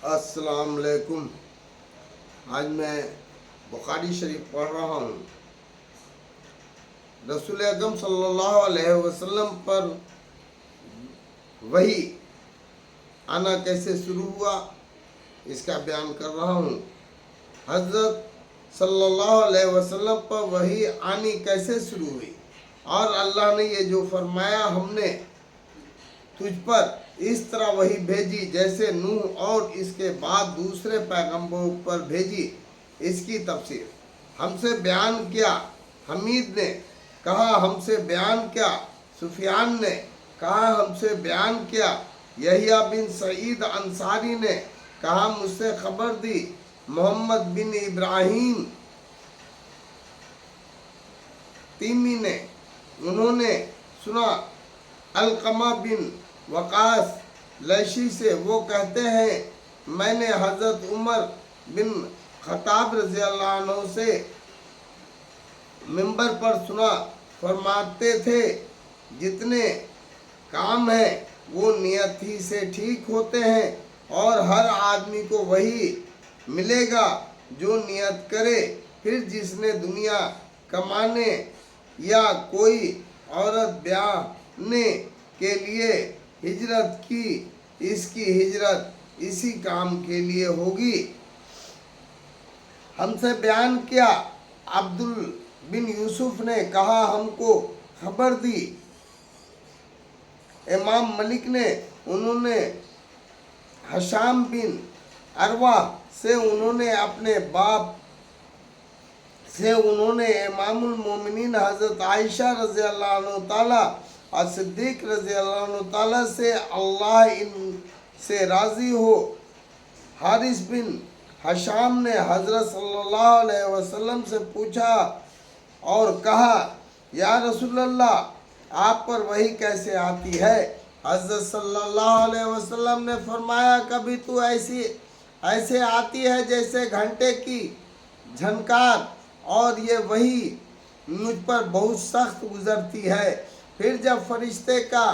السلام علیکم. آج میں بخاری شریف پڑھ رہا ہوں. رسول اکرم صلی اللہ علیہ وسلم پر وحی آنا کیسے شروع ہوا اس کا بیان کر رہا ہوں. حضرت صلی اللہ علیہ وسلم پر وحی آنی کیسے شروع ہوئی اور اللہ نے یہ جو فرمایا ہم نے تجھ پر اس طرح وحی بھیجی جیسے نوح اور اس کے بعد دوسرے پیغمبروں پر بھیجی، اس کی تفسیر. ہم سے بیان کیا حمید نے کہا ہم سے بیان کیا سفیان نے کہا ہم سے بیان کیا یحییٰ بن سعید انصاری نے کہا مجھ سے خبر دی محمد بن ابراہیم تیمی نے، انہوں نے سنا علقمہ بن وقاص لیشی سے، وہ کہتے ہیں میں نے حضرت عمر بن خطاب رضی اللہ عنہ سے منبر پر سنا، فرماتے تھے جتنے کام ہیں وہ نیت ہی سے ٹھیک ہوتے ہیں اور ہر آدمی کو وہی ملے گا جو نیت کرے. پھر جس نے دنیا کمانے یا کوئی عورت بیانے کے لیے ہجرت کی، اس کی ہجرت اسی کام کے لیے ہوگی. ہم سے بیان کیا عبدل بن یوسف نے کہا ہم کو خبر دی امام ملک نے، انہوں نے ہشام بن عروہ سے، انہوں نے اپنے باپ سے، انہوں نے امام المومنین حضرت عائشہ رضی اللہ عنہ تعالیٰ اور صدیق رضی اللہ عنہ تعالیٰ سے، اللہ ان سے راضی ہو. حارث بن ہشام نے حضرت صلی اللہ علیہ وسلم سے پوچھا اور کہا یا رسول اللہ آپ پر وحی کیسے آتی ہے؟ حضرت صلی اللہ علیہ وسلم نے فرمایا کبھی تو ایسے آتی ہے جیسے گھنٹے کی جھنکار، اور یہ وحی مجھ پر بہت سخت گزرتی ہے. پھر جب فرشتے کا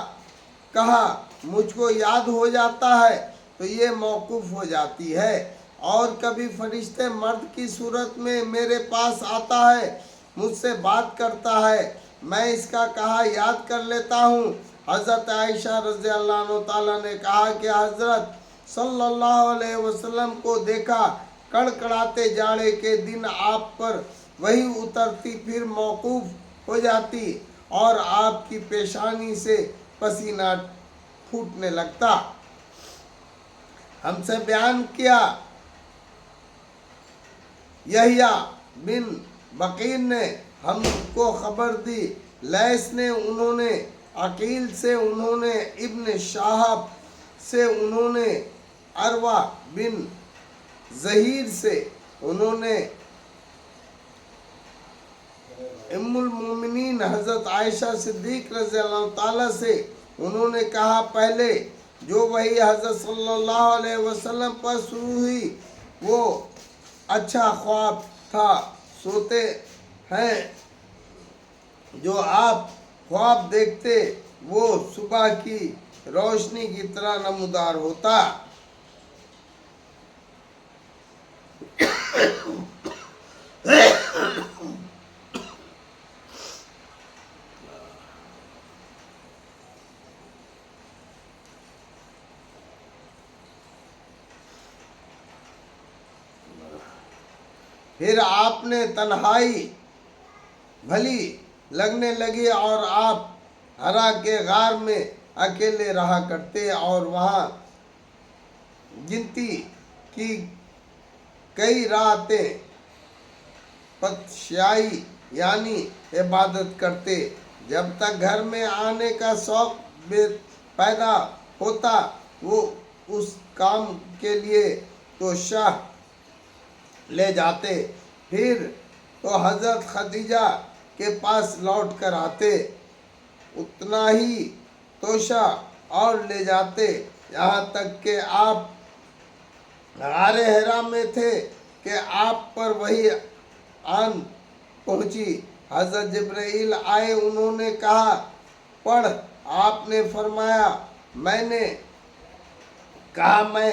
کہا مجھ کو یاد ہو جاتا ہے تو یہ موقوف ہو جاتی ہے، اور کبھی فرشتے مرد کی صورت میں میرے پاس آتا ہے، مجھ سے بات کرتا ہے، میں اس کا کہا یاد کر لیتا ہوں. حضرت عائشہ رضی اللہ عنہ تعالیٰ نے کہا کہ حضرت صلی اللہ علیہ وسلم کو دیکھا کڑکڑاتے جاڑے کے دن آپ پر وحی اترتی، پھر موقوف ہو جاتی اور آپ کی پیشانی سے پسینہ پھوٹنے لگتا. ہم سے بیان کیا یحییٰ بن بقیر نے ہم کو خبر دی، لیث نے، انہوں نے عقیل سے، انہوں نے ابن شہاب سے، انہوں نے عروہ بن زہیر سے، انہوں نے ام المومنین حضرت عائشہ صدیق رضی اللہ تعالیٰ سے، انہوں نے کہا پہلے جو وحی حضرت صلی اللہ علیہ وسلم پر شروع ہوئی وہ اچھا خواب تھا. سوتے ہیں جو آپ خواب دیکھتے وہ صبح کی روشنی کی طرح نمودار ہوتا. پھر آپ نے تنہائی بھلی لگنے لگی اور آپ ہرا کے غار میں اکیلے رہا کرتے اور وہاں گنتی کی کئی راتیں پتشائی یعنی عبادت کرتے. جب تک گھر میں آنے کا شوق پیدا ہوتا وہ اس کام کے لیے تو شاہ لے جاتے، پھر تو حضرت خدیجہ کے پاس لوٹ کر آتے، اتنا ہی توشہ اور لے جاتے، یہاں تک کہ آپ غار حرا میں تھے کہ آپ پر وحی آن پہنچی. حضرت جبرائیل آئے، انہوں نے کہا پڑھ. آپ نے فرمایا میں نے کہا میں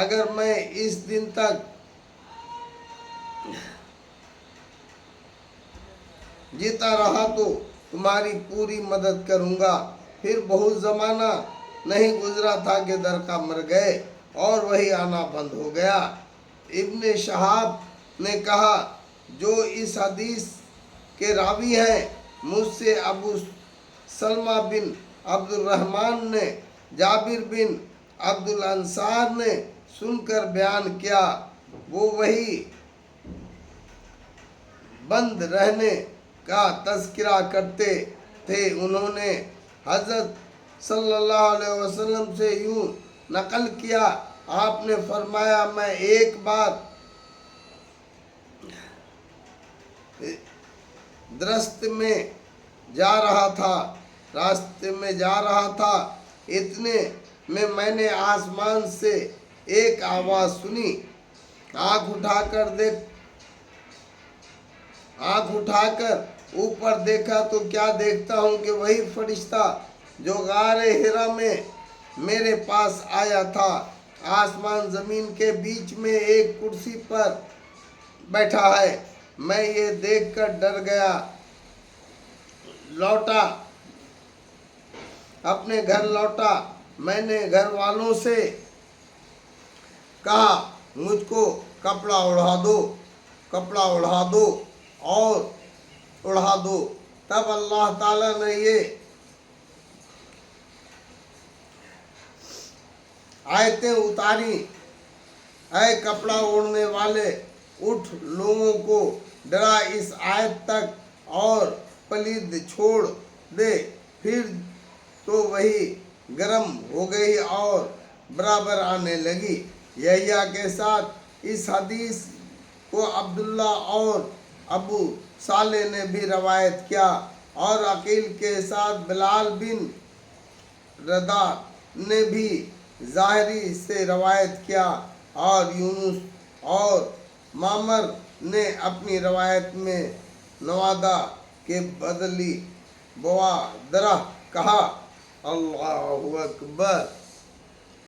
اگر میں اس دن تک جیتا رہا تو تمہاری پوری مدد کروں گا۔ پھر بہت زمانہ نہیں گزرا تھا کہ درقا مر گئے اور وہی آنا بند ہو گیا۔ ابن شہاب نے کہا، جو اس حدیث کے راوی ہیں، مجھ سے ابو سلمہ بن عبد الرحمن نے جابر بن عبد الانصار نے سن کر بیان کیا، وہ وہی بند رہنے کا تذکرہ کرتے تھے۔ انہوں نے حضرت صلی اللہ علیہ وسلم سے یوں نقل کیا، آپ نے فرمایا، میں ایک بار راستے میں جا رہا تھا، اتنے میں نے آسمان سے ایک آواز سنی۔ آنکھ اٹھا کر اوپر دیکھا تو کیا دیکھتا ہوں کہ وہی فرشتہ جو غار حرا میں میرے پاس آیا تھا، آسمان زمین کے بیچ میں ایک کرسی پر بیٹھا ہے۔ میں یہ دیکھ کر ڈر گیا، اپنے گھر لوٹا۔ میں نے گھر والوں سے کہا، مجھ کو کپڑا اڑا دو۔ تب اللہ تعالیٰ نے یہ آیتیں اتاری، اے کپڑا اوڑھنے والے، اٹھ، لوگوں کو ڈرا اس آیت تک اور پلید چھوڑ دے۔ پھر تو وہی گرم ہو گئی اور برابر آنے لگی۔ یحییٰ کے ساتھ اس حدیث کو عبداللہ اور ابو صالح نے بھی روایت کیا، اور عقیل کے ساتھ بلال بن ردا نے بھی ظاہری سے روایت کیا، اور یونس اور معمر نے اپنی روایت میں نوادہ کے بدلی بوادرہ کہا۔ اللہ اکبر۔